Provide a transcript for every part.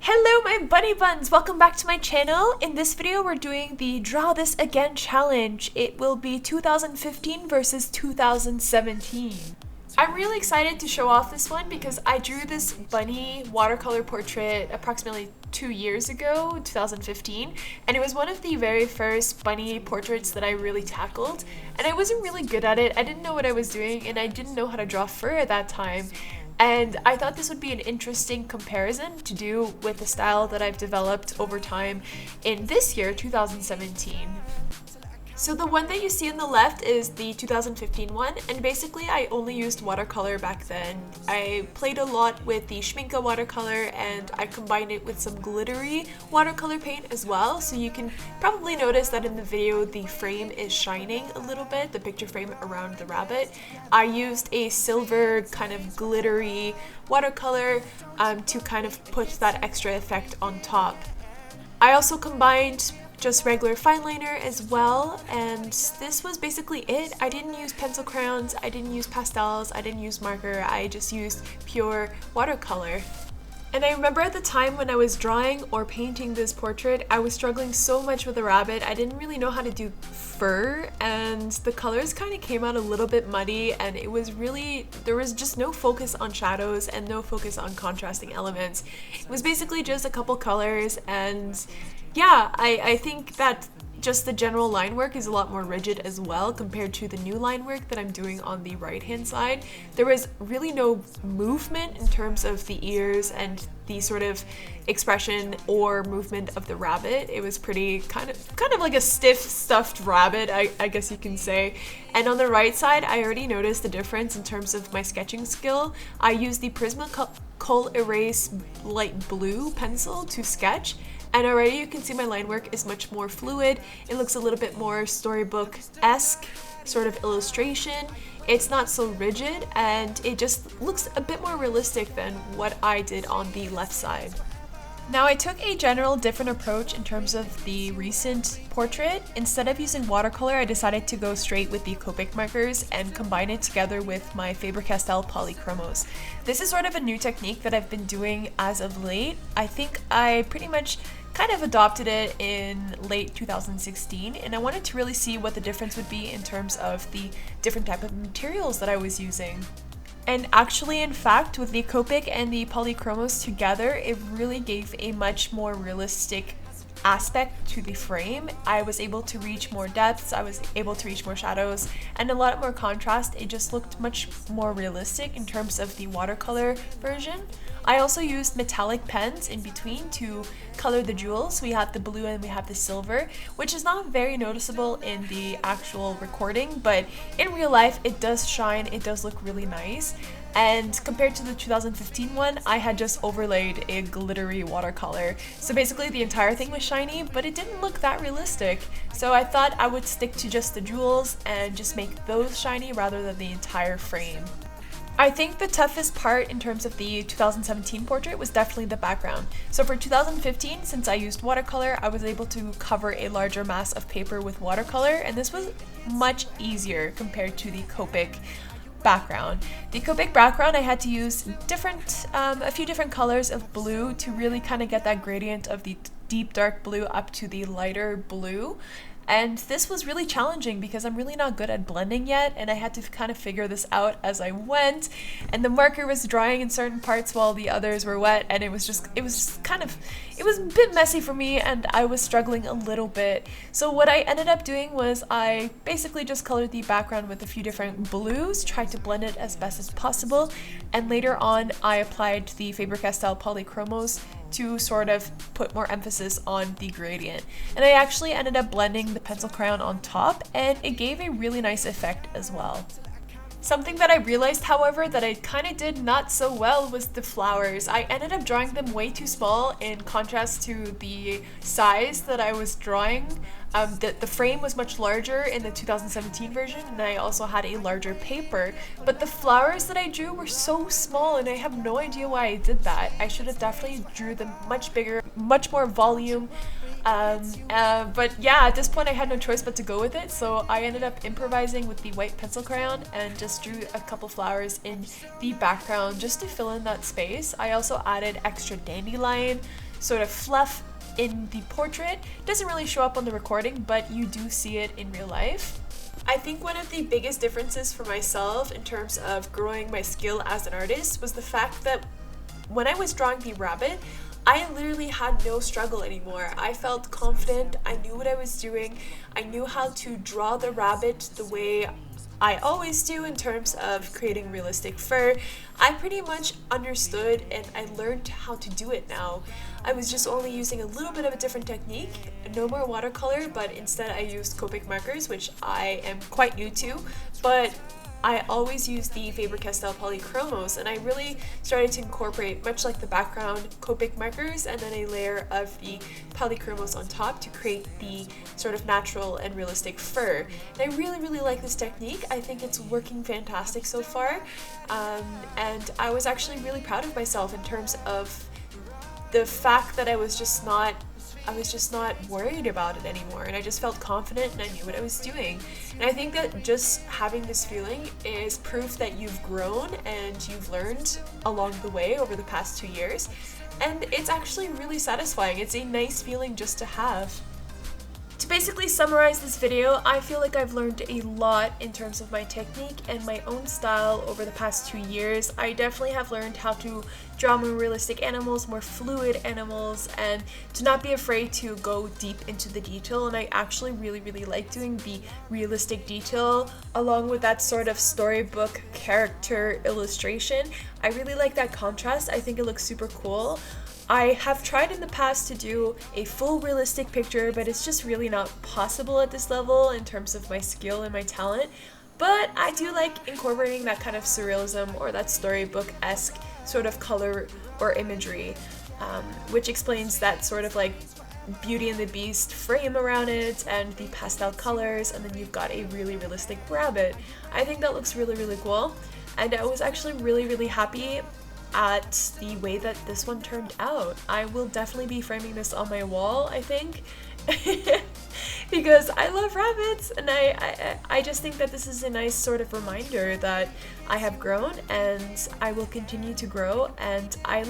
Hello my bunny buns! Welcome back to my channel. In this video we're doing the Draw This Again challenge. It will be 2015 versus 2017. I'm really excited to show off this one because I drew this bunny watercolor portrait approximately 2 years ago, 2015, and it was one of the very first bunny portraits that I really tackled, and I wasn't really good at it. I didn't know what I was doing and I didn't know how to draw fur at that time. And I thought this would be an interesting comparison to do with the style that I've developed over time in this year, 2017. So the one that you see on the left is the 2015 one, and basically I only used watercolor back then. I played a lot with the Schmincke watercolor and I combined it with some glittery watercolor paint as well, so you can probably notice that in the video the frame is shining a little bit, the picture frame around the rabbit. I used a silver kind of glittery watercolor to kind of put that extra effect on top. I also combined just regular fine liner as well, and this was basically it. I didn't use pencil crayons, I didn't use pastels, I didn't use marker, I just used pure watercolor. And I remember at the time when I was drawing or painting this portrait, I was struggling so much with the rabbit. I didn't really know how to do fur, and the colors kind of came out a little bit muddy, and it was really, there was just no focus on shadows and no focus on contrasting elements. It was basically just a couple colors, and yeah, I think that just the general line work is a lot more rigid as well compared to the new line work that I'm doing on the right hand side. There was really no movement in terms of the ears and the sort of expression or movement of the rabbit. It was pretty kind of like a stiff stuffed rabbit, I guess you can say. And on the right side, I already noticed the difference in terms of my sketching skill. I used the Prismacolor Erase light blue pencil to sketch, and already you can see my line work is much more fluid. It looks a little bit more storybook-esque sort of illustration. It's not so rigid, and it just looks a bit more realistic than what I did on the left side. Now I took a general different approach in terms of the recent portrait. Instead of using watercolor, I decided to go straight with the Copic markers and combine it together with my Faber-Castell Polychromos. This is sort of a new technique that I've been doing as of late. I think I pretty much kind of adopted it in late 2016, and I wanted to really see what the difference would be in terms of the different type of materials that I was using. And actually, in fact, with the Copic and the Polychromos together, it really gave a much more realistic aspect to the frame. I was able to reach more depths, I was able to reach more shadows, and a lot more contrast. It just looked much more realistic in terms of the watercolor version. I also used metallic pens in between to color the jewels. We have the blue and we have the silver, which is not very noticeable in the actual recording, but in real life it does shine, it does look really nice. And compared to the 2015 one, I had just overlaid a glittery watercolor. So basically the entire thing was shiny, but it didn't look that realistic. So I thought I would stick to just the jewels and just make those shiny rather than the entire frame. I think the toughest part in terms of the 2017 portrait was definitely the background. So for 2015, since I used watercolor, I was able to cover a larger mass of paper with watercolor, and this was much easier compared to the Copic background. The Copic background, I had to use a few different colors of blue to really kind of get that gradient of the deep dark blue up to the lighter blue. And this was really challenging because I'm really not good at blending yet, and I had to kind of figure this out as I went, and the marker was drying in certain parts while the others were wet, and it was a bit messy for me, and I was struggling a little bit. So what I ended up doing was I basically just colored the background with a few different blues, tried to blend it as best as possible, and later on I applied the Faber-Castell Polychromos to sort of put more emphasis on the gradient. And I actually ended up blending the pencil crayon on top, and it gave a really nice effect as well. Something that I realized, however, that I kind of did not so well was the flowers. I ended up drawing them way too small in contrast to the size that I was drawing. The frame was much larger in the 2017 version, and I also had a larger paper, but the flowers that I drew were so small, and I have no idea why I did that. I should have definitely drew them much bigger, much more volume. But yeah, at this point I had no choice but to go with it, so I ended up improvising with the white pencil crayon and just drew a couple flowers in the background just to fill in that space. I also added extra dandelion sort of fluff in the portrait doesn't really show up on the recording, but you do see it in real life. I think one of the biggest differences for myself in terms of growing my skill as an artist was the fact that when I was drawing the rabbit, I literally had no struggle anymore. I felt confident, I knew what I was doing, I knew how to draw the rabbit the way I always do in terms of creating realistic fur. I pretty much understood and I learned how to do it now. I was just only using a little bit of a different technique, no more watercolor, but instead I used Copic markers, which I am quite new to, but I always use the Faber-Castell Polychromos, and I really started to incorporate, much like the background, Copic markers and then a layer of the Polychromos on top to create the sort of natural and realistic fur. And I really like this technique. I think it's working fantastic so far, and I was actually really proud of myself in terms of the fact that I was just not worried about it anymore, and I just felt confident and I knew what I was doing. And I think that just having this feeling is proof that you've grown and you've learned along the way over the past 2 years, and it's actually really satisfying. It's a nice feeling just to have. To basically summarize this video, I feel like I've learned a lot in terms of my technique and my own style over the past 2 years. I definitely have learned how to draw more realistic animals, more fluid animals, and to not be afraid to go deep into the detail. And I actually really like doing the realistic detail along with that sort of storybook character illustration. I really like that contrast. I think it looks super cool. I have tried in the past to do a full realistic picture, but it's just really not possible at this level in terms of my skill and my talent. But I do like incorporating that kind of surrealism or that storybook-esque sort of color or imagery, which explains that sort of like Beauty and the Beast frame around it and the pastel colors, and then you've got a really realistic rabbit. I think that looks really cool, and I was actually really happy at the way that this one turned out. I will definitely be framing this on my wall, I think, because I love rabbits, and I just think that this is a nice sort of reminder that I have grown and I will continue to grow, and I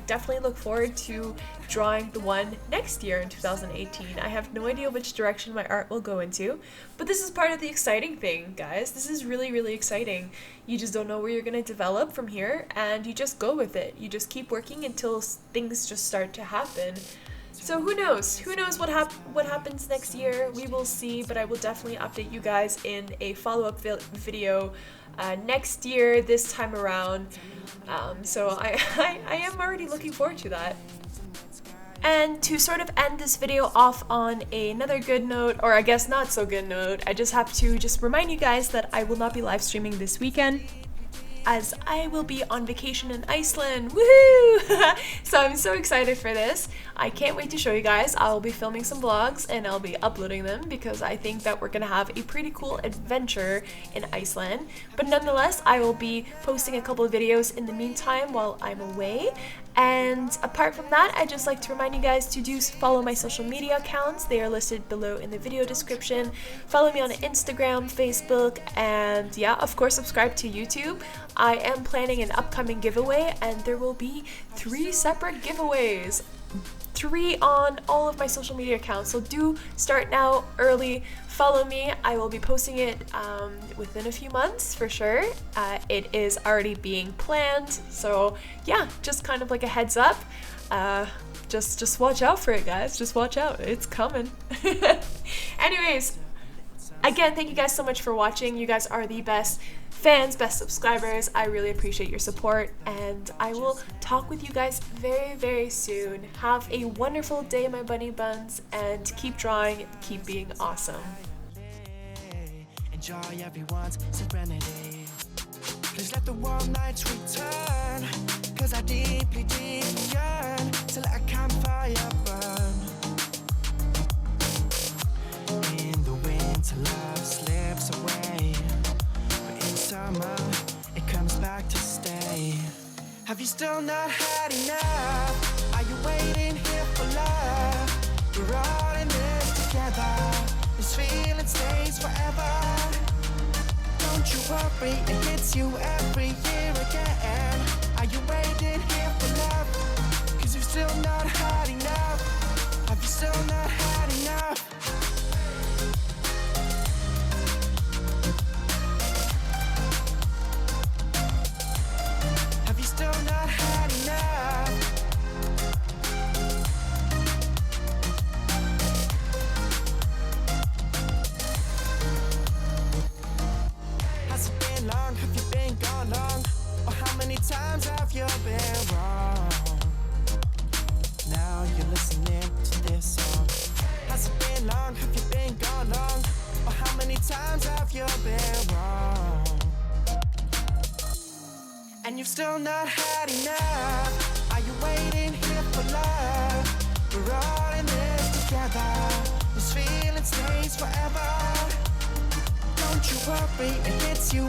definitely look forward to drawing the one next year in 2018. I have no idea which direction my art will go into, but this is part of the exciting thing, guys. This is really exciting. You just don't know where you're going to develop from here, and you just go with it. You just keep working until things just start to happen. So who knows? Who knows what happens next year? We will see, but I will definitely update you guys in a follow-up video next year, this time around. So I am already looking forward to that. And to sort of end this video off on another good note, or I guess not so good note, I just have to remind you guys that I will not be live streaming this weekend, as I will be on vacation in Iceland. Woohoo! So I'm so excited for this. I can't wait to show you guys. I'll be filming some vlogs and I'll be uploading them because I think that we're gonna have a pretty cool adventure in Iceland. But nonetheless, I will be posting a couple of videos in the meantime while I'm away. And apart from that, I'd just like to remind you guys to follow my social media accounts. They are listed below in the video description. Follow me on Instagram, Facebook, and yeah, of course, subscribe to YouTube. I am planning an upcoming giveaway, and there will be 3 separate giveaways. 3 on all of my social media accounts, so do start now early. Follow me. I will be posting it within a few months for sure. It is already being planned, so yeah, just kind of like a heads up. Just watch out for it, guys. Just watch out. It's coming. Anyways, again, thank you guys so much for watching. You guys are the best fans, best subscribers. I really appreciate your support, and I will talk with you guys very soon. Have a wonderful day, my bunny buns, and keep drawing, keep being awesome. Enjoy everyone's serenity. Please let the warm nights return, 'cause I deeply yearn to let a campfire burn. In the winter, love slips away, summer, it comes back to stay. Have you still not had enough? Are you waiting here for love? We're all in this together. This feeling stays forever. Don't you worry, it hits you every year again. Are you waiting here for love? 'Cause you've still not had you're listening to this song. Has it been long? Have you been gone long? Or how many times have you been wrong? And you've still not had enough. Are you waiting here for love? We're all in this together. This feeling stays forever. Don't you worry, it hits you